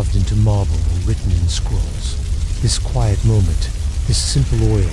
carved into marble or written in scrolls. This quiet moment, this simple oil,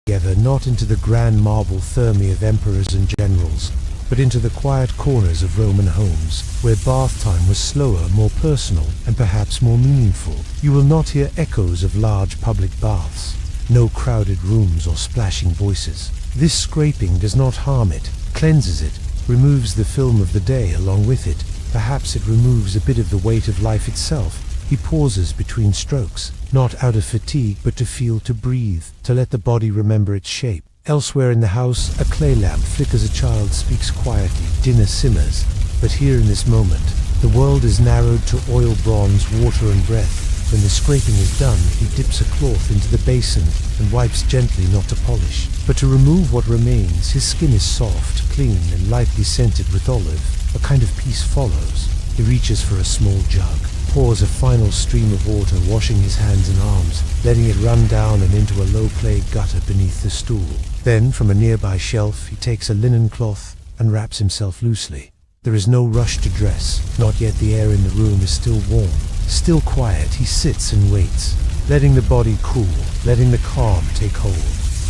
together not into the grand marble thermae of emperors and generals, but into the quiet corners of Roman homes, where bath time was slower, more personal, and perhaps more meaningful. You will not hear echoes of large public baths, no crowded rooms or splashing voices. This scraping does not harm it, cleanses it, removes the film of the day along with it. Perhaps it removes a bit of the weight of life itself. He pauses between strokes, not out of fatigue, but to feel, to breathe, to let the body remember its shape. Elsewhere in the house, a clay lamp flickers, a child speaks quietly, dinner simmers. But here in this moment, the world is narrowed to oil, bronze, water and breath. When the scraping is done, he dips a cloth into the basin and wipes gently, not to polish, but to remove what remains. His skin is soft, clean and lightly scented with olive. A kind of peace follows. He reaches for a small jug, pours a final stream of water, washing his hands and arms, letting it run down and into a low clay gutter beneath the stool. Then, from a nearby shelf, he takes a linen cloth and wraps himself loosely. There is no rush to dress. Not yet. The air in the room is still warm, still quiet. He sits and waits, letting the body cool, letting the calm take hold.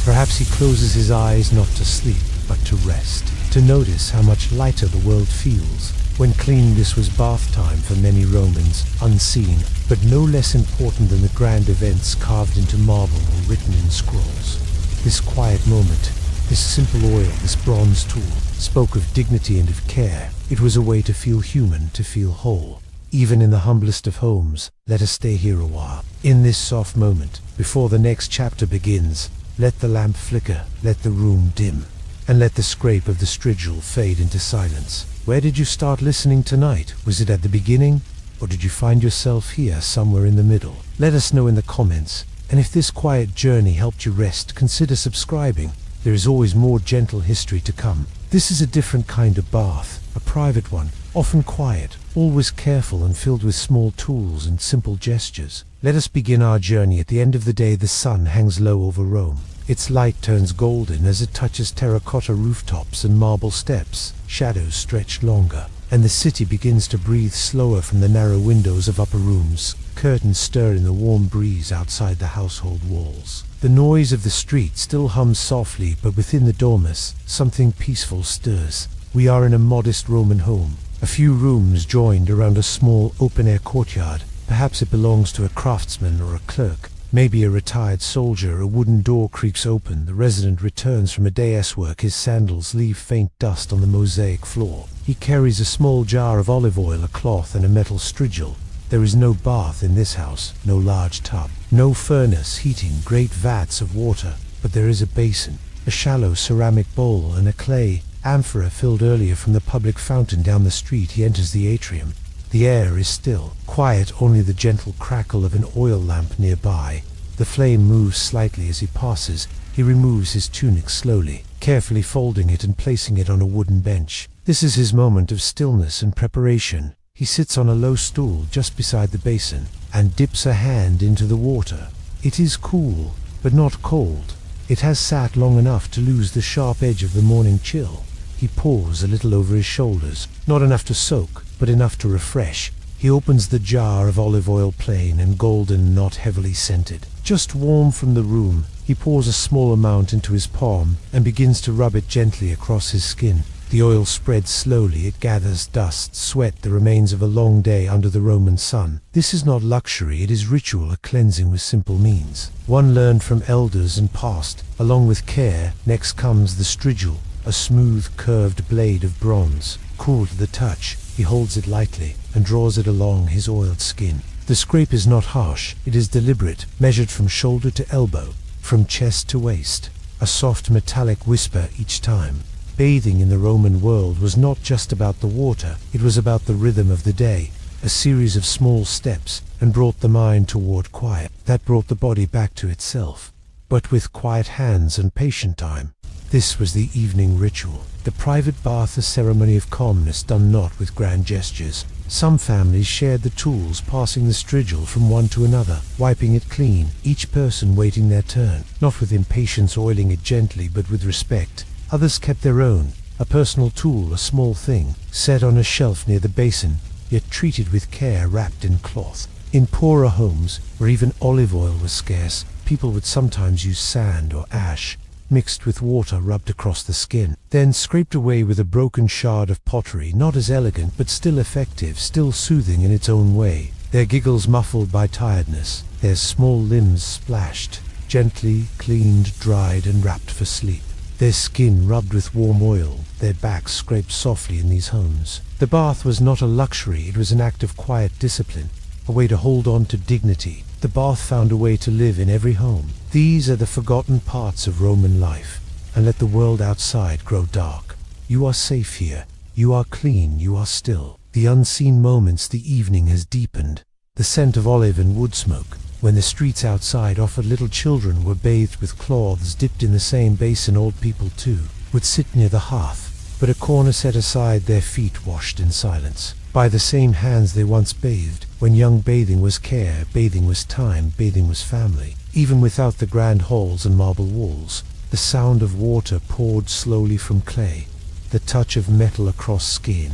Perhaps he closes his eyes not to sleep, but to rest, to notice how much lighter the world feels. When clean, this was bath time for many Romans, unseen, but no less important than the grand events carved into marble or written in scrolls. This quiet moment, this simple oil, this bronze tool, spoke of dignity and of care. It was a way to feel human, to feel whole. Even in the humblest of homes, let us stay here a while. In this soft moment, before the next chapter begins, let the lamp flicker, let the room dim, and let the scrape of the strigil fade into silence. Where did you start listening tonight? Was it at the beginning, or did you find yourself here somewhere in the middle? Let us know in the comments, and if this quiet journey helped you rest, consider subscribing. There is always more gentle history to come. This is a different kind of bath, a private one, often quiet, always careful and filled with small tools and simple gestures. Let us begin our journey. At the end of the day, the sun hangs low over Rome. Its light turns golden as it touches terracotta rooftops and marble steps. Shadows stretch longer, and the city begins to breathe slower from the narrow windows of upper rooms. Curtains stir in the warm breeze outside the household walls. The noise of the street still hums softly, but within the dormice, something peaceful stirs. We are in a modest Roman home, a few rooms joined around a small open-air courtyard. Perhaps it belongs to a craftsman or a clerk, maybe a retired soldier. A wooden door creaks open. The resident returns from a day's work. His sandals leave faint dust on the mosaic floor. He carries a small jar of olive oil, a cloth and a metal strigil. There is no bath in this house, no large tub, no furnace heating great vats of water, but there is a basin, a shallow ceramic bowl and a clay amphora filled earlier from the public fountain down the street. He enters the atrium. The air is still, quiet, only the gentle crackle of an oil lamp nearby. The flame moves slightly as he passes. He removes his tunic slowly, carefully folding it and placing it on a wooden bench. This is his moment of stillness and preparation. He sits on a low stool just beside the basin and dips a hand into the water. It is cool, but not cold. It has sat long enough to lose the sharp edge of the morning chill. He pours a little over his shoulders, not enough to soak, but enough to refresh. He opens the jar of olive oil, plain and golden, not heavily scented. Just warm from the room, he pours a small amount into his palm and begins to rub it gently across his skin. The oil spreads slowly, it gathers dust, sweat, the remains of a long day under the Roman sun. This is not luxury, it is ritual, a cleansing with simple means. One learned from elders and passed, along with care. Next comes the strigil, a smooth, curved blade of bronze. Cool to the touch, he holds it lightly and draws it along his oiled skin. The scrape is not harsh, it is deliberate, measured from shoulder to elbow, from chest to waist. A soft metallic whisper each time. Bathing in the Roman world was not just about the water, it was about the rhythm of the day, a series of small steps, and brought the mind toward quiet. That brought the body back to itself, but with quiet hands and patient time. This was the evening ritual, the private bath, a ceremony of calmness done not with grand gestures. Some families shared the tools, passing the strigil from one to another, wiping it clean, each person waiting their turn, not with impatience, oiling it gently, but with respect. Others kept their own, a personal tool, a small thing, set on a shelf near the basin, yet treated with care, wrapped in cloth. In poorer homes, where even olive oil was scarce, people would sometimes use sand or ash, mixed with water, rubbed across the skin, then scraped away with a broken shard of pottery, not as elegant but still effective, still soothing in its own way. Their giggles muffled by tiredness, their small limbs splashed, gently cleaned, dried and wrapped for sleep. Their skin rubbed with warm oil, their backs scraped softly in these homes. The bath was not a luxury, it was an act of quiet discipline, a way to hold on to dignity. The bath found a way to live in every home. These are the forgotten parts of Roman life, and let the world outside grow dark. You are safe here, you are clean, you are still. The unseen moments, the evening has deepened, the scent of olive and wood smoke. When the streets outside offered, little children were bathed with cloths dipped in the same basin. Old people too would sit near the hearth, but a corner set aside, their feet washed in silence. By the same hands they once bathed, when young bathing was care, bathing was time, bathing was family. Even without the grand halls and marble walls, the sound of water poured slowly from clay, the touch of metal across skin.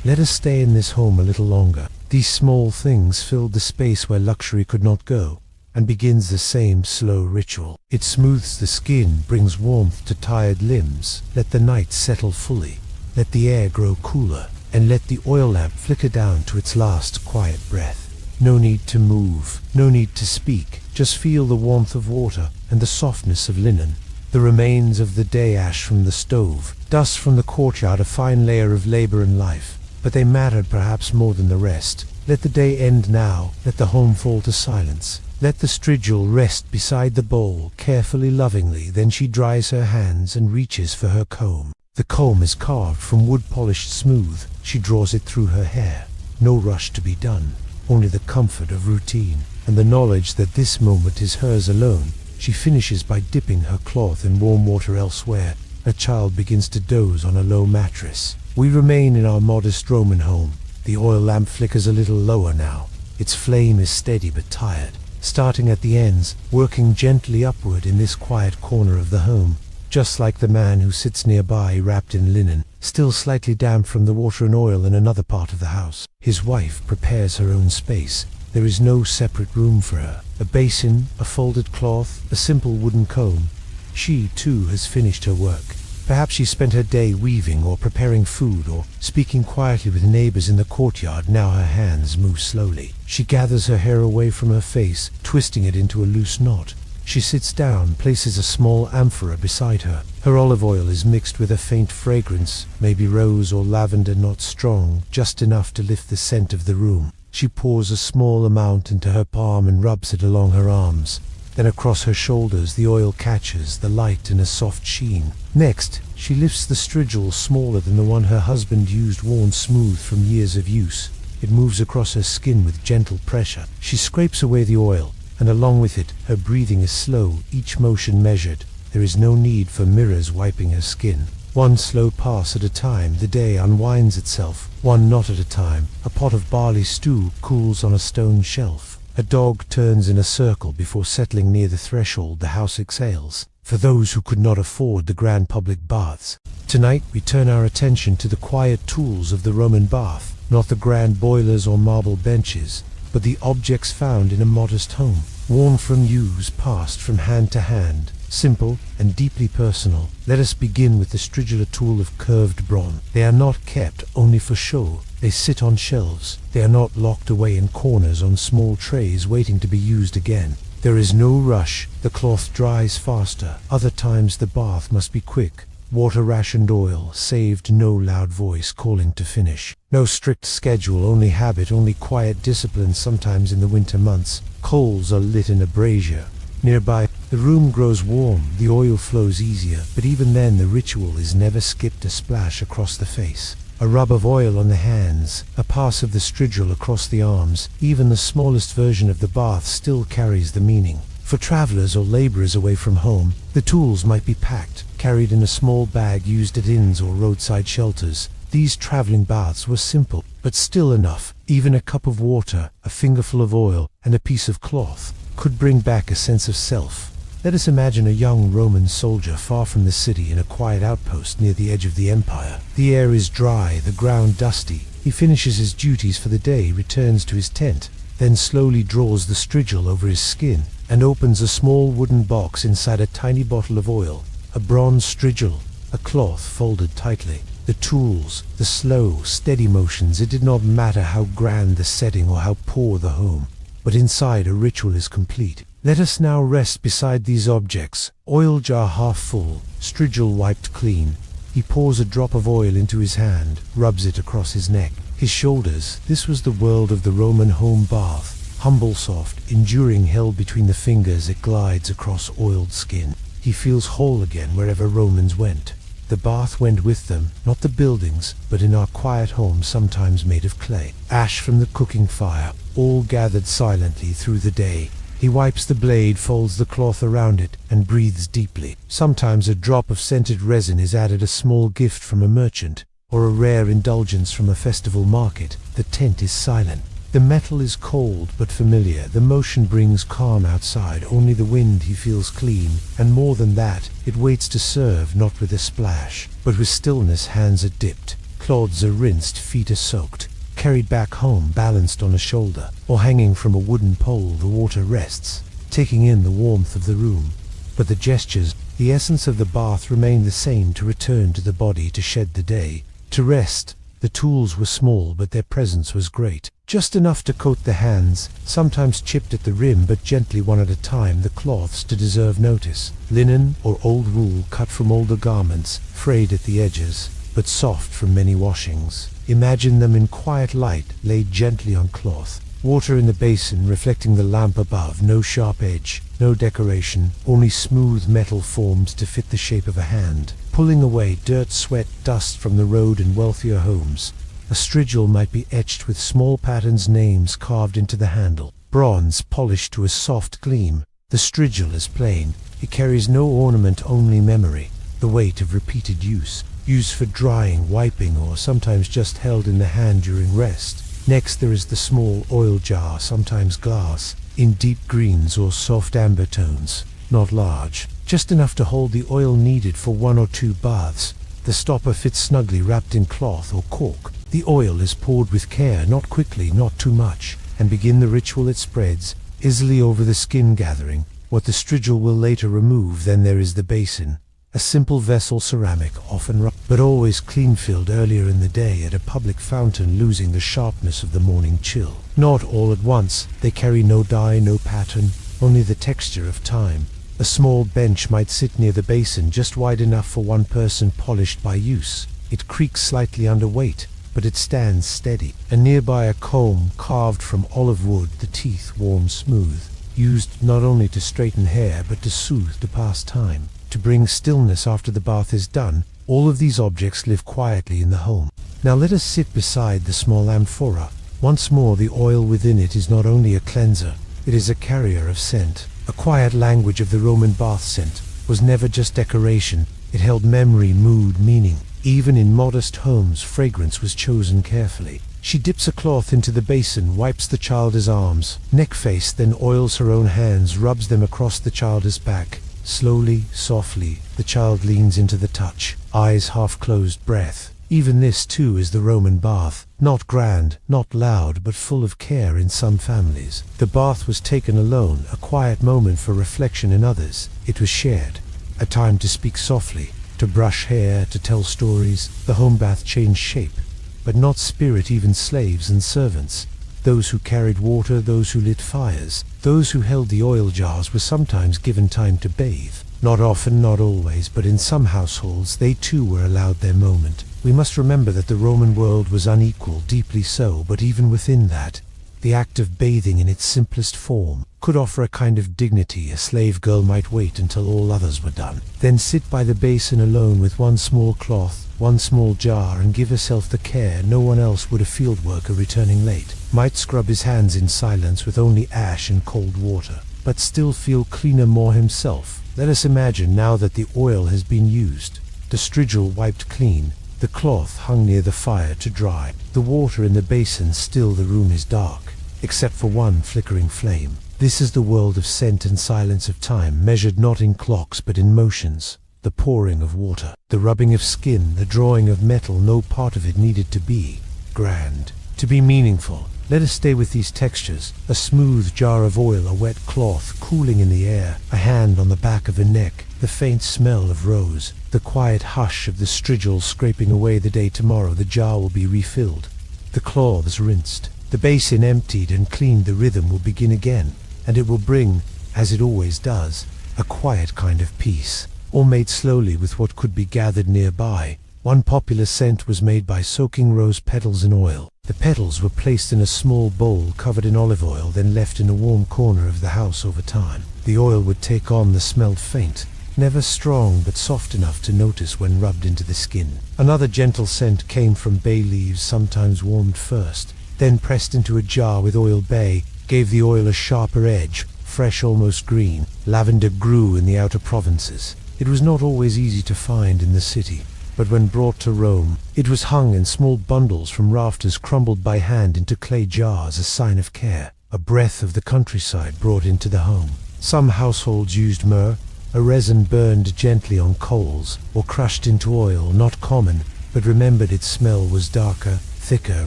Let us stay in this home a little longer. These small things filled the space where luxury could not go, and begins the same slow ritual. It smooths the skin, brings warmth to tired limbs. Let the night settle fully, let the air grow cooler, and let the oil lamp flicker down to its last quiet breath. No need to move, no need to speak, just feel the warmth of water and the softness of linen. The remains of the day, ash from the stove, dust from the courtyard, a fine layer of labor and life. But they mattered perhaps more than the rest. Let the day end now, let the home fall to silence. Let the strigil rest beside the bowl, carefully, lovingly. Then she dries her hands and reaches for her comb. The comb is carved from wood, polished smooth. She draws it through her hair. No rush to be done, only the comfort of routine, and the knowledge that this moment is hers alone. She finishes by dipping her cloth in warm water elsewhere. A child begins to doze on a low mattress. We remain in our modest Roman home. The oil lamp flickers a little lower now. Its flame is steady but tired, starting at the ends, working gently upward in this quiet corner of the home. Just like the man who sits nearby, wrapped in linen, still slightly damp from the water and oil in another part of the house. His wife prepares her own space. There is no separate room for her. A basin, a folded cloth, a simple wooden comb. She, too, has finished her work. Perhaps she spent her day weaving or preparing food or speaking quietly with neighbors in the courtyard. Now her hands move slowly. She gathers her hair away from her face, twisting it into a loose knot. She sits down, places a small amphora beside her. Her olive oil is mixed with a faint fragrance, maybe rose or lavender, not strong, just enough to lift the scent of the room. She pours a small amount into her palm and rubs it along her arms. Then across her shoulders the oil catches, the light in a soft sheen. Next, she lifts the strigil, smaller than the one her husband used, worn smooth from years of use. It moves across her skin with gentle pressure. She scrapes away the oil, and along with it, her breathing is slow, each motion measured. There is no need for mirrors wiping her skin. One slow pass at a time, the day unwinds itself, one knot at a time. A pot of barley stew cools on a stone shelf. A dog turns in a circle before settling near the threshold. The house exhales. For those who could not afford the grand public baths, tonight we turn our attention to the quiet tools of the Roman bath. not the grand boilers or marble benches, but the objects found in a modest home, worn from use, passed from hand to hand, simple and deeply personal. Let us begin with the strigil, a tool of curved bronze. They are not kept only for show. They sit on shelves. They are not locked away in corners on small trays waiting to be used again. There is no rush. The cloth dries faster. Other times the bath must be quick. Water rationed, oil saved, no loud voice calling to finish. No strict schedule, only habit, only quiet discipline. Sometimes in the winter months, coals are lit in a brazier. Nearby, the room grows warm, the oil flows easier, but even then the ritual is never skipped. A splash across the face, a rub of oil on the hands, a pass of the strigil across the arms. Even the smallest version of the bath still carries the meaning. For travelers or laborers away from home, the tools might be packed, carried in a small bag used at inns or roadside shelters. These traveling baths were simple, but still enough. Even a cup of water, a fingerful of oil, and a piece of cloth could bring back a sense of self. Let us imagine a young Roman soldier far from the city in a quiet outpost near the edge of the empire. The air is dry, the ground dusty. He finishes his duties for the day, returns to his tent, then slowly draws the strigil over his skin and opens a small wooden box inside a tiny bottle of oil. A bronze strigil, a cloth folded tightly. The tools, the slow, steady motions. It did not matter how grand the setting or how poor the home, but inside a ritual is complete. Let us now rest beside these objects. Oil jar half full, strigil wiped clean. He pours a drop of oil into his hand, rubs it across his neck, his shoulders. This was the world of the Roman home bath. Humble, soft, enduring, held between the fingers, it glides across oiled skin. He feels whole again wherever Romans went. The bath went with them, not the buildings, but in our quiet home, sometimes made of clay. Ash from the cooking fire, all gathered silently through the day. He wipes the blade, folds the cloth around it, and breathes deeply. Sometimes a drop of scented resin is added, a small gift from a merchant, or a rare indulgence from a festival market. The tent is silent. The metal is cold but familiar. The motion brings calm outside. Only the wind. He feels clean, and more than that, it waits to serve, not with a splash, but with stillness. Hands are dipped, cloths are rinsed, feet are soaked. Carried back home, balanced on a shoulder, or hanging from a wooden pole, the water rests, taking in the warmth of the room. But the gestures, the essence of the bath remained the same: to return to the body, to shed the day, to rest. The tools were small, but their presence was great. Just enough to coat the hands, sometimes chipped at the rim, but gently, one at a time. The cloths to deserve notice. Linen or old wool cut from older garments, frayed at the edges, but soft from many washings. Imagine them in quiet light, laid gently on cloth. Water in the basin, reflecting the lamp above. No sharp edge, no decoration, only smooth metal formed to fit the shape of a hand, pulling away dirt, sweat, dust from the road in wealthier homes. A strigil might be etched with small patterns, names carved into the handle. Bronze polished to a soft gleam. The strigil is plain. It carries no ornament, only memory, the weight of repeated use. Used for drying, wiping, or sometimes just held in the hand during rest. Next there is the small oil jar, sometimes glass, in deep greens or soft amber tones. Not large, just enough to hold the oil needed for 1 or 2 baths. The stopper fits snugly, wrapped in cloth or cork. The oil is poured with care, not quickly, not too much, and begin the ritual. It spreads easily over the skin, gathering what the strigil will later remove. Then there is the basin, a simple vessel, ceramic, often rough, but always clean, filled earlier in the day at a public fountain, losing the sharpness of the morning chill. Not all at once. They carry no dye, no pattern, only the texture of time. A small bench might sit near the basin, just wide enough for one person, polished by use. It creaks slightly under weight, but it stands steady. And nearby a comb, carved from olive wood, the teeth worn smooth, used not only to straighten hair, but to soothe, to pass time, to bring stillness after the bath is done. All of these objects live quietly in the home. Now let us sit beside the small amphora. Once more, the oil within it is not only a cleanser, it is a carrier of scent. A quiet language of the Roman bath scent was never just decoration. It held memory, mood, meaning. Even in modest homes, fragrance was chosen carefully. She dips a cloth into the basin, wipes the child's arms, neck, face, then oils her own hands, rubs them across the child's back. Slowly, softly, the child leans into the touch, eyes half closed, breath Even this too is the Roman bath, not grand, not loud, but full of care in some families. The bath was taken alone, a quiet moment for reflection in others. It was shared, a time to speak softly, to brush hair, to tell stories. The home bath changed shape, but not spirit. Even slaves and servants, those who carried water, those who lit fires, those who held the oil jars, were sometimes given time to bathe. Not often, not always, but in some households they too were allowed their moment. We must remember that the Roman world was unequal, deeply so, but even within that, the act of bathing in its simplest form could offer a kind of dignity. A slave girl might wait until all others were done, then sit by the basin alone with one small cloth, one small jar, and give herself the care no one else would. A field worker returning late might scrub his hands in silence with only ash and cold water, but still feel cleaner, more himself. Let us imagine now that the oil has been used, the strigil wiped clean, the cloth hung near the fire to dry, the water in the basin still. The room is dark, except for one flickering flame. This is the world of scent and silence, of time measured not in clocks but in motions. The pouring of water, the rubbing of skin, the drawing of metal, no part of it needed to be grand, to be meaningful. Let us stay with these textures: a smooth jar of oil, a wet cloth cooling in the air, a hand on the back of a neck, the faint smell of rose, the quiet hush of the strigil scraping away the day. Tomorrow the jar will be refilled, the cloths rinsed, the basin emptied and cleaned. The rhythm will begin again, and it will bring, as it always does, a quiet kind of peace, all made slowly with what could be gathered nearby. One popular scent was made by soaking rose petals in oil. The petals were placed in a small bowl covered in olive oil, then left in a warm corner of the house. Over time, the oil would take on the smell, faint, never strong, but soft enough to notice when rubbed into the skin. Another gentle scent came from bay leaves, sometimes warmed first, then pressed into a jar with oil. Bay gave the oil a sharper edge, fresh, almost green. Lavender grew in the outer provinces. It was not always easy to find in the city, but when brought to Rome, it was hung in small bundles from rafters, crumbled by hand into clay jars, a sign of care, a breath of the countryside brought into the home. Some households used myrrh, a resin burned gently on coals, or crushed into oil, not common, but remembered its smell was darker, thicker,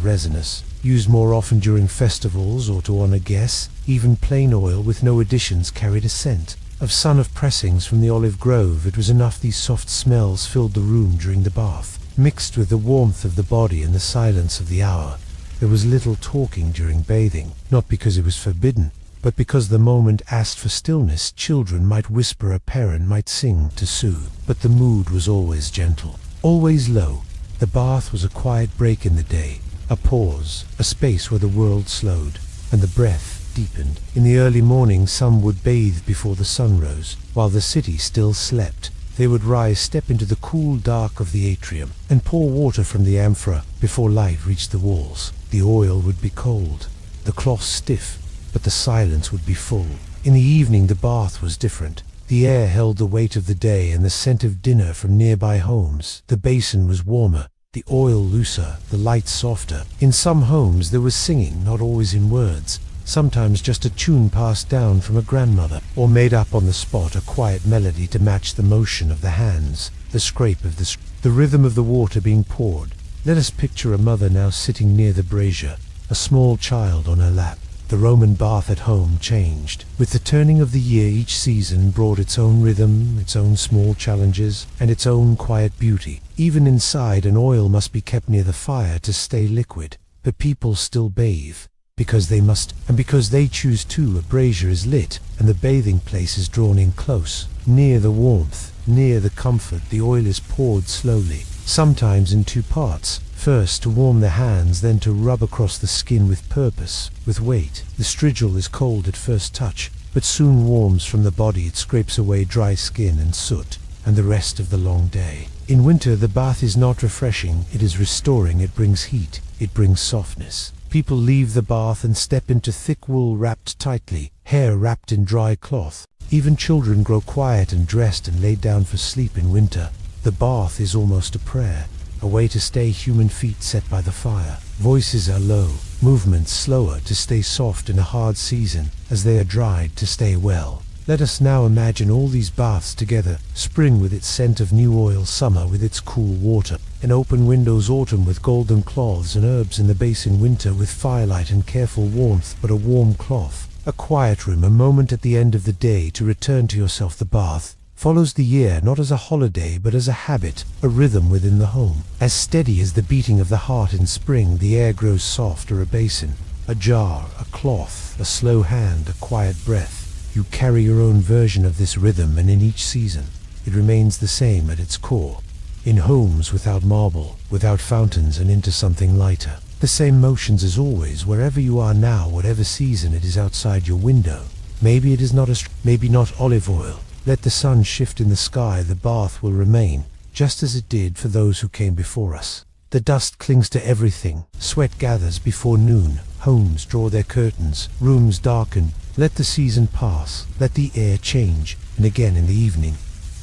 resinous, used more often during festivals or to honor guests. Even plain oil with no additions carried a scent of sun, of pressings from the olive grove. It was enough these soft smells filled the room during the bath, mixed with the warmth of the body and the silence of the hour. There was little talking during bathing, not because it was forbidden, but because the moment asked for stillness. Children might whisper, a parent might sing to soothe, but the mood was always gentle, always low. The bath was a quiet break in the day, a pause, a space where the world slowed, and the breath deepened. In the early morning some would bathe before the sun rose, while the city still slept. They would rise, step into the cool dark of the atrium, and pour water from the amphora before light reached the walls. The oil would be cold, the cloth stiff, but the silence would be full. In the evening the bath was different. The air held the weight of the day and the scent of dinner from nearby homes. The basin was warmer, the oil looser, the light softer. In some homes there was singing, not always in words, sometimes just a tune passed down from a grandmother, or made up on the spot, a quiet melody to match the motion of the hands, the scrape of the rhythm of the water being poured. Let us picture a mother now sitting near the brazier, a small child on her lap. The Roman bath at home changed. With the turning of the year, each season brought its own rhythm, its own small challenges, and its own quiet beauty. Even inside, an oil must be kept near the fire to stay liquid, but people still bathe, because they must, and because they choose to. A brazier is lit, and the bathing place is drawn in close. Near the warmth, near the comfort, the oil is poured slowly, sometimes in two parts, first to warm the hands, then to rub across the skin with purpose, with weight. The strigil is cold at first touch, but soon warms from the body. It scrapes away dry skin and soot, and the rest of the long day. In winter the bath is not refreshing, it is restoring. It brings heat, it brings softness. People leave the bath and step into thick wool wrapped tightly, hair wrapped in dry cloth. Even children grow quiet and dressed and laid down for sleep in winter. The bath is almost a prayer, a way to stay human, feet set by the fire. Voices are low, movements slower, to stay soft in a hard season, as they are dried to stay well. Let us now imagine all these baths together: spring with its scent of new oil, summer with its cool water, An open windows autumn with golden cloths, and herbs in the basin winter with firelight and careful warmth but a warm cloth. A quiet room, a moment at the end of the day to return to yourself. The bath follows the year not as a holiday but as a habit, a rhythm within the home. As steady as the beating of the heart in spring, the air grows soft. Or a basin, a jar, a cloth, a slow hand, a quiet breath. You carry your own version of this rhythm, and in each season it remains the same at its core. In homes without marble, without fountains, and into something lighter. The same motions as always, wherever you are now, whatever season it is outside your window. Maybe it is maybe not olive oil. Let the sun shift in the sky, the bath will remain, just as it did for those who came before us. The dust clings to everything, sweat gathers before noon, homes draw their curtains, rooms darken. Let the season pass, let the air change, and again in the evening,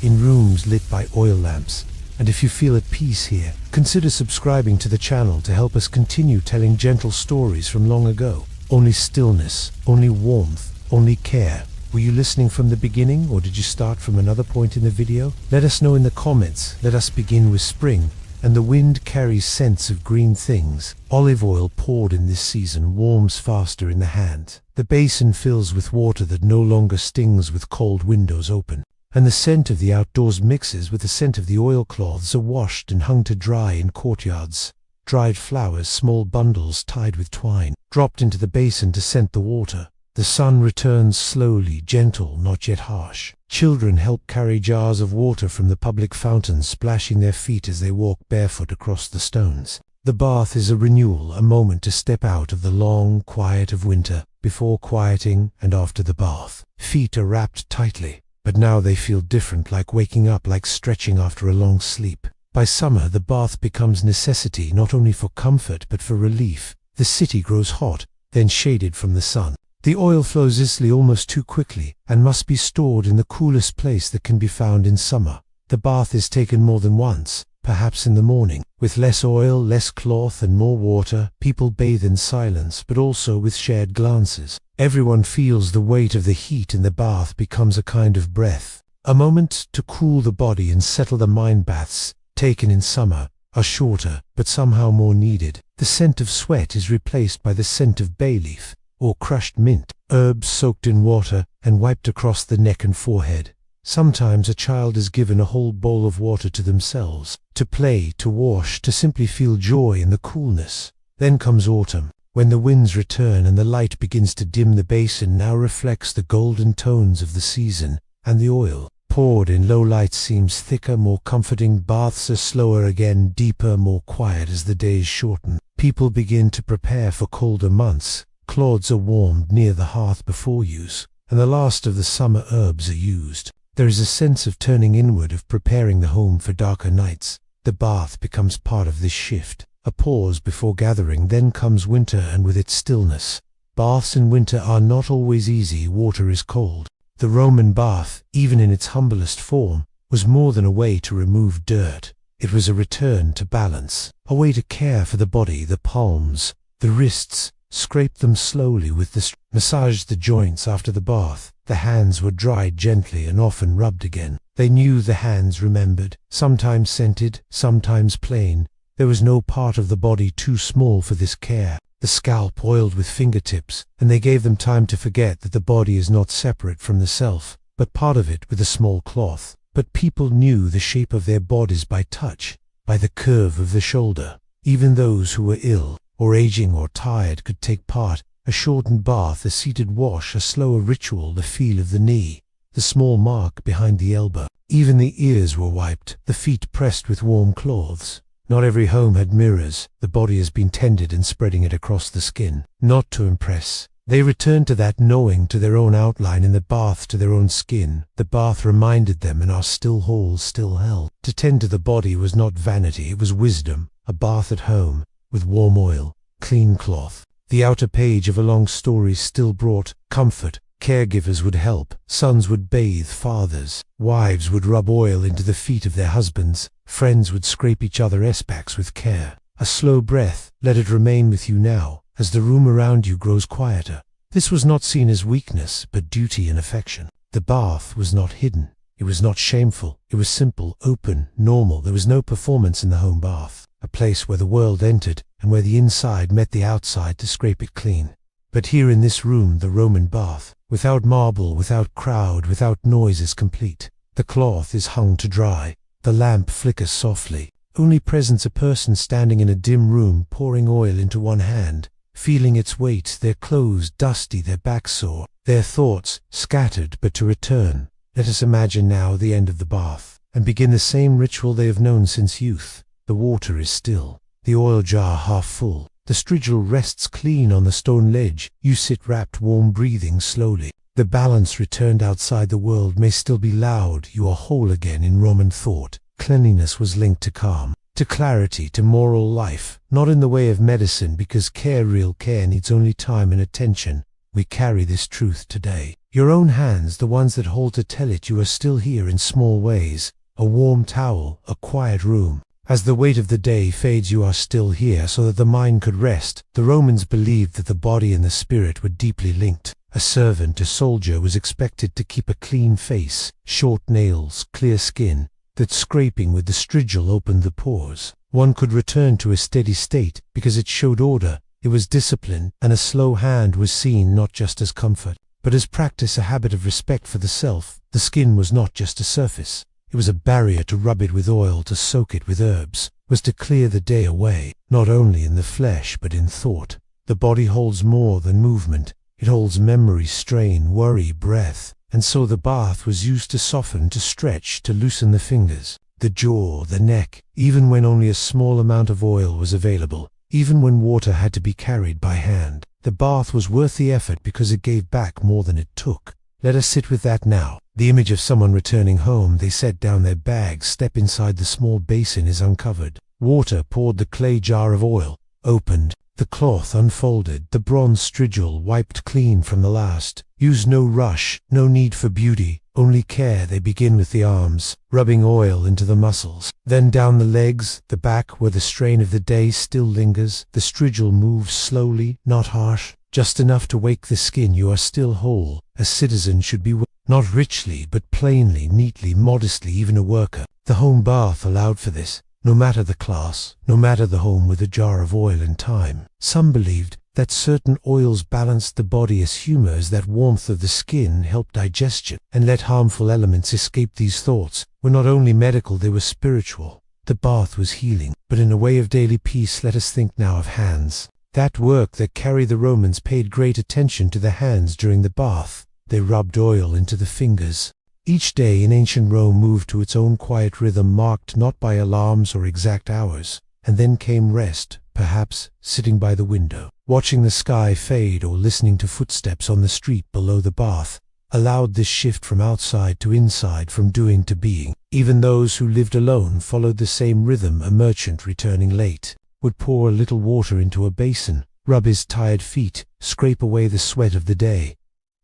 in rooms lit by oil lamps. And if you feel at peace here, consider subscribing to the channel to help us continue telling gentle stories from long ago. Only stillness, only warmth, only care. Were you listening from the beginning, or did you start from another point in the video? Let us know in the comments. Let us begin with spring, and the wind carries scents of green things. Olive oil poured in this season warms faster in the hand. The basin fills with water that no longer stings with cold windows open. And the scent of the outdoors mixes with the scent of the oilcloths are washed and hung to dry in courtyards. Dried flowers, small bundles tied with twine, dropped into the basin to scent the water. The sun returns slowly, gentle, not yet harsh. Children help carry jars of water from the public fountains, splashing their feet as they walk barefoot across the stones. The bath is a renewal, a moment to step out of the long quiet of winter, before quieting and after the bath. Feet are wrapped tightly. But now they feel different, like waking up, like stretching after a long sleep. By summer, the bath becomes necessity, not only for comfort but for relief. The city grows hot, then shaded from the sun. The oil flows easily, almost too quickly, and must be stored in the coolest place that can be found in summer. The bath is taken more than once, perhaps in the morning. With less oil, less cloth, and more water, people bathe in silence, but also with shared glances. Everyone feels the weight of the heat, and the bath becomes a kind of breath. A moment to cool the body and settle the mind. Baths, taken in summer, are shorter, but somehow more needed. The scent of sweat is replaced by the scent of bay leaf, or crushed mint, herbs soaked in water and wiped across the neck and forehead. Sometimes a child is given a whole bowl of water to themselves, to play, to wash, to simply feel joy in the coolness. Then comes autumn, when the winds return and the light begins to dim. The basin now reflects the golden tones of the season, and the oil, poured in low light, seems thicker, more comforting. Baths are slower again, deeper, more quiet as the days shorten. People begin to prepare for colder months. Cloths are warmed near the hearth before use, and the last of the summer herbs are used. There is a sense of turning inward, of preparing the home for darker nights. The bath becomes part of this shift. A pause before gathering. Then comes winter, and with its stillness. Baths in winter are not always easy. Water is cold. The Roman bath, even in its humblest form, was more than a way to remove dirt. It was a return to balance, a way to care for the body. The palms, the wrists, scrape them slowly with the massage the joints after the bath. The hands were dried gently and often rubbed again. They knew the hands remembered, sometimes scented, sometimes plain. There was no part of the body too small for this care. The scalp oiled with fingertips, and they gave them time to forget that the body is not separate from the self, but part of it with a small cloth. But people knew the shape of their bodies by touch, by the curve of the shoulder. Even those who were ill, or aging, or tired could take part. A shortened bath, a seated wash, a slower ritual, the feel of the knee, the small mark behind the elbow. Even the ears were wiped, the feet pressed with warm cloths. Not every home had mirrors. The body has been tended and spreading it across the skin, not to impress. They returned to that knowing, to their own outline in the bath, to their own skin. The bath reminded them, and our still halls still held. To tend to the body was not vanity, it was wisdom. A bath at home, with warm oil, clean cloth. The outer page of a long story still brought comfort. Caregivers would help. Sons would bathe fathers. Wives would rub oil into the feet of their husbands. Friends would scrape each other's backs with care. A slow breath, let it remain with you now, as the room around you grows quieter. This was not seen as weakness, but duty and affection. The bath was not hidden. It was not shameful. It was simple, open, normal. There was no performance in the home bath, a place where the world entered and where the inside met the outside to scrape it clean. But here in this room, the Roman bath, without marble, without crowd, without noise, is complete. The cloth is hung to dry. The lamp flickers softly. Only presence a person standing in a dim room, pouring oil into one hand, feeling its weight, their clothes dusty, their back sore, their thoughts scattered. But to return, let us imagine now the end of the bath, and begin the same ritual they have known since youth. The water is still, the oil jar half full. The strigil rests clean on the stone ledge. You sit wrapped, warm, breathing slowly. The balance returned outside the world may still be loud. You are whole again in Roman thought. Cleanliness was linked to calm, to clarity, to moral life, not in the way of medicine, because real care needs only time and attention. We carry this truth today. Your own hands, the ones that hold to tell it, you are still here in small ways. A warm towel, a quiet room. As the weight of the day fades, you are still here so that the mind could rest. The Romans believed that the body and the spirit were deeply linked. A servant, a soldier, was expected to keep a clean face, short nails, clear skin. That scraping with the strigil opened the pores. One could return to a steady state because it showed order. It was discipline, and a slow hand was seen not just as comfort, but as practice, a habit of respect for the self. The skin was not just a surface. It was a barrier. To rub it with oil, to soak it with herbs, was to clear the day away, not only in the flesh but in thought. The body holds more than movement. It holds memory, strain, worry, breath. And so the bath was used to soften, to stretch, to loosen the fingers, the jaw, the neck, even when only a small amount of oil was available, even when water had to be carried by hand. The bath was worth the effort because it gave back more than it took. Let us sit with that now. The image of someone returning home. They set down their bags, step inside the small basin is uncovered. Water poured, the clay jar of oil opened, the cloth unfolded, the bronze strigil wiped clean from the last. Use no rush, no need for beauty, only care. They begin with the arms, rubbing oil into the muscles, then down the legs, the back where the strain of the day still lingers. The strigil moves slowly, not harsh, just enough to wake the skin. You are still whole. A citizen should be not richly, but plainly, neatly, modestly, even a worker. The home bath allowed for this. No matter the class, no matter the home, with a jar of oil and time. Some believed that certain oils balanced the body as humor, as that warmth of the skin helped digestion, and let harmful elements escape. These thoughts were not only medical, they were spiritual. The bath was healing, but in a way of daily peace. Let us think now of hands. That work that carried the Romans paid great attention to the hands during the bath. They rubbed oil into the fingers. Each day in ancient Rome moved to its own quiet rhythm, marked not by alarms or exact hours. And then came rest, perhaps sitting by the window, watching the sky fade, or listening to footsteps on the street below. The bath allowed this shift from outside to inside, from doing to being. Even those who lived alone followed the same rhythm. A merchant returning late would pour a little water into a basin, rub his tired feet, scrape away the sweat of the day,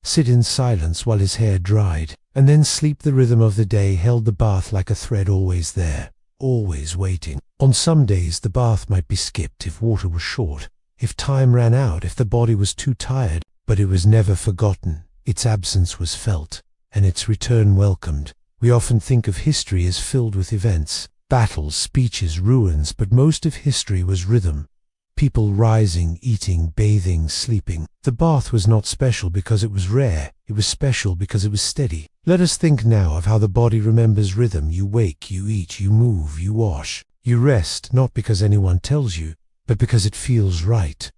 sit in silence while his hair dried, and then sleep. The rhythm of the day held the bath like a thread, always there, always waiting. On some days the bath might be skipped if water was short, if time ran out, if the body was too tired, but it was never forgotten. Its absence was felt, and its return welcomed. We often think of history as filled with events, battles, speeches, ruins, but most of history was rhythm. People rising, eating, bathing, sleeping. The bath was not special because it was rare. It was special because it was steady. Let us think now of how the body remembers rhythm. You wake, you eat, you move, you wash. You rest, not because anyone tells you, but because it feels right.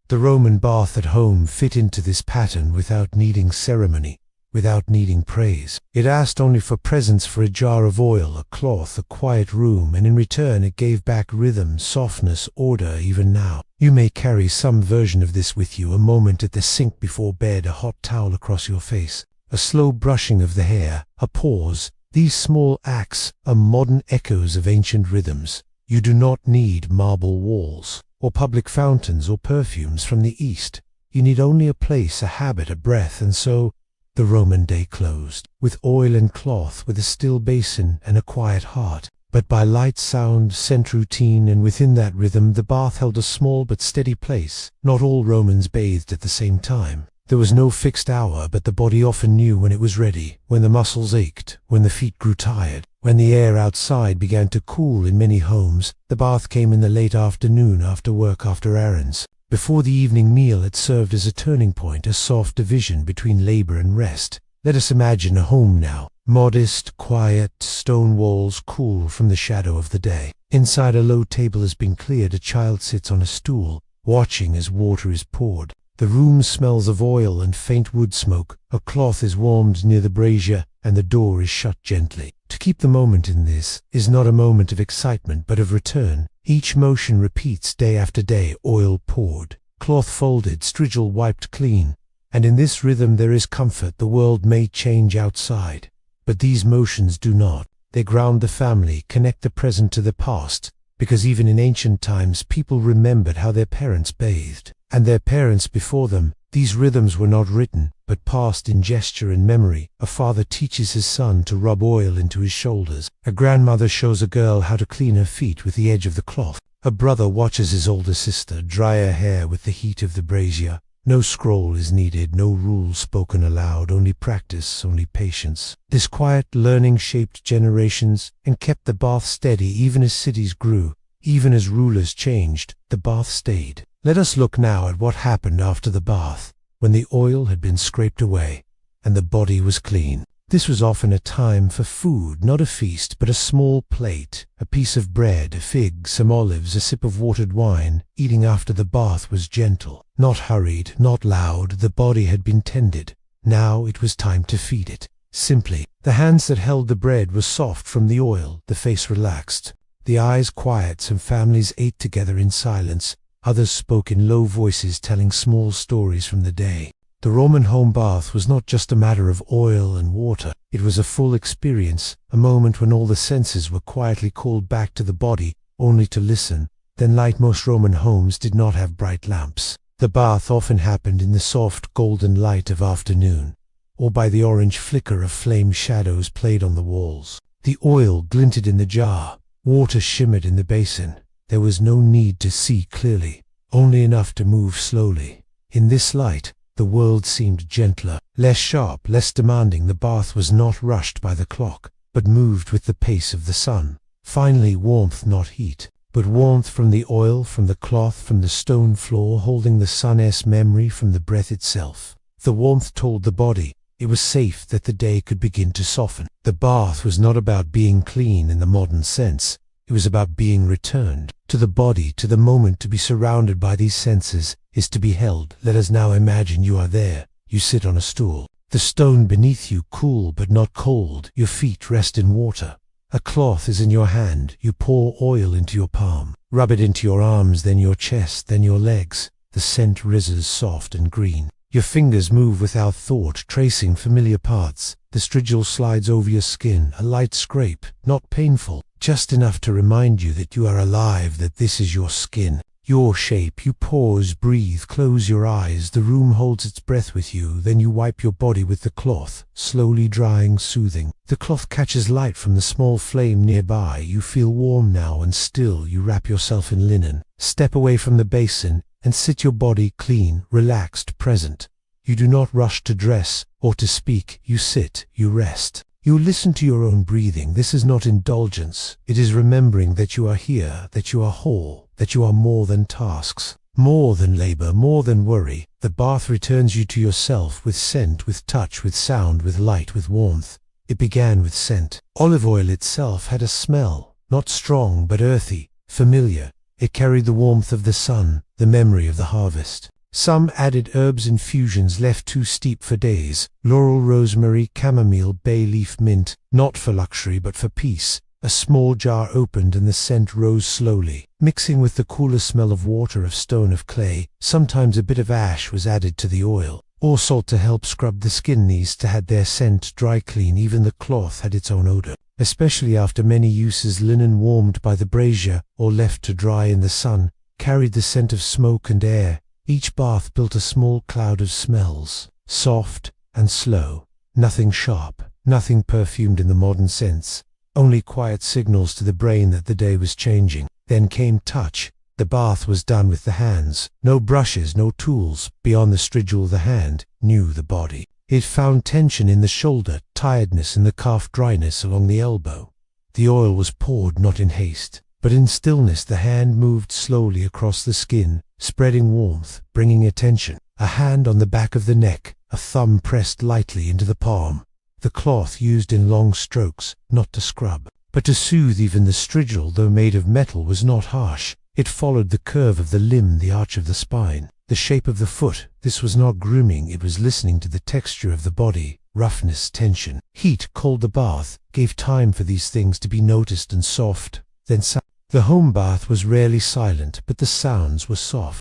The Roman bath at home fit into this pattern without needing ceremony, without needing praise. It asked only for presence, for a jar of oil, a cloth, a quiet room, and in return it gave back rhythm, softness, order. Even now, you may carry some version of this with you. A moment at the sink before bed, a hot towel across your face, a slow brushing of the hair, a pause. These small acts are modern echoes of ancient rhythms. You do not need marble walls, or public fountains, or perfumes from the East. You need only a place, a habit, a breath. And so the Roman day closed, with oil and cloth, with a still basin and a quiet heart. But by light, sound, scent, routine, and within that rhythm, the bath held a small but steady place. Not all Romans bathed at the same time. There was no fixed hour, but the body often knew when it was ready, when the muscles ached, when the feet grew tired. When the air outside began to cool in many homes, the bath came in the late afternoon after work, after errands. Before the evening meal, it served as a turning point, a soft division between labor and rest. Let us imagine a home now. Modest, quiet, stone walls cool from the shadow of the day. Inside, a low table has been cleared. A child sits on a stool, watching as water is poured. The room smells of oil and faint wood smoke. A cloth is warmed near the brazier, and the door is shut gently. To keep the moment in this is not a moment of excitement, but of return. Each motion repeats day after day, oil poured, cloth folded, strigil wiped clean. And in this rhythm there is comfort. The world may change outside, but these motions do not. They ground the family, connect the present to the past, because even in ancient times people remembered how their parents bathed, and their parents before them. These rhythms were not written, but passed in gesture and memory. A father teaches his son to rub oil into his shoulders. A grandmother shows a girl how to clean her feet with the edge of the cloth. A brother watches his older sister dry her hair with the heat of the brazier. No scroll is needed, no rules spoken aloud, only practice, only patience. This quiet learning shaped generations and kept the bath steady. Even as cities grew, even as rulers changed, the bath stayed. Let us look now at what happened after the bath, when the oil had been scraped away and the body was clean. This was often a time for food, not a feast, but a small plate, a piece of bread, a fig, some olives, a sip of watered wine. Eating after the bath was gentle, not hurried, not loud. The body had been tended. Now it was time to feed it. Simply, the hands that held the bread were soft from the oil, the face relaxed, the eyes quiet. Some families ate together in silence. Others spoke in low voices, telling small stories from the day. The Roman home bath was not just a matter of oil and water. It was a full experience, a moment when all the senses were quietly called back to the body, only to listen, then light. Most Roman homes did not have bright lamps. The bath often happened in the soft golden light of afternoon, or by the orange flicker of flame shadows played on the walls. The oil glinted in the jar, water shimmered in the basin. There was no need to see clearly, only enough to move slowly. In this light, the world seemed gentler, less sharp, less demanding. The bath was not rushed by the clock, but moved with the pace of the sun. Finally, warmth, not heat, but warmth from the oil, from the cloth, from the stone floor, holding the sun's memory, from the breath itself. The warmth told the body it was safe, that the day could begin to soften. The bath was not about being clean in the modern sense. It was about being returned to the body, to the moment. To be surrounded by these senses is to be held. Let us now imagine you are there. You sit on a stool. The stone beneath you, cool but not cold. Your feet rest in water. A cloth is in your hand. You pour oil into your palm. Rub it into your arms, then your chest, then your legs. The scent rises soft and green. Your fingers move without thought, tracing familiar paths. The strigil slides over your skin, a light scrape, not painful, just enough to remind you that you are alive, that this is your skin, your shape. You pause, breathe, close your eyes. The room holds its breath with you. Then you wipe your body with the cloth, slowly drying, soothing. The cloth catches light from the small flame nearby. You feel warm now and still. You wrap yourself in linen, step away from the basin, and sit, your body clean, relaxed, present. You do not rush to dress or to speak. You sit, you rest. You listen to your own breathing. This is not indulgence. It is remembering that you are here, that you are whole, that you are more than tasks, more than labor, more than worry. The bath returns you to yourself, with scent, with touch, with sound, with light, with warmth. It began with scent. Olive oil itself had a smell, not strong but earthy, familiar. It carried the warmth of the sun, the memory of the harvest. Some added herbs infusions left too steep for days. Laurel, rosemary, chamomile, bay leaf, mint, not for luxury but for peace. A small jar opened and the scent rose slowly, mixing with the cooler smell of water, of stone, of clay. Sometimes a bit of ash was added to the oil, or salt to help scrub the skin. These to had their scent dry clean. Even the cloth had its own odor. Especially after many uses, linen warmed by the brazier or left to dry in the sun carried the scent of smoke and air. Each bath built a small cloud of smells, soft and slow, nothing sharp, nothing perfumed in the modern sense, only quiet signals to the brain that the day was changing. Then came touch, The bath was done with the hands. No brushes, no tools. Beyond the strigil the hand knew the body. It found tension in the shoulder, tiredness in the calf, dryness along the elbow. The oil was poured not in haste, but in stillness. The hand moved slowly across the skin, spreading warmth, bringing attention. A hand on the back of the neck, a thumb pressed lightly into the palm. The cloth used in long strokes, not to scrub, but to soothe. Even the strigil, though made of metal, was not harsh. It followed the curve of the limb, the arch of the spine, the shape of the foot. This was not grooming, it was listening to the texture of the body, roughness, tension. Heat, cold. The bath gave time for these things to be noticed and soft. Then sound. The home bath was rarely silent, but the sounds were soft.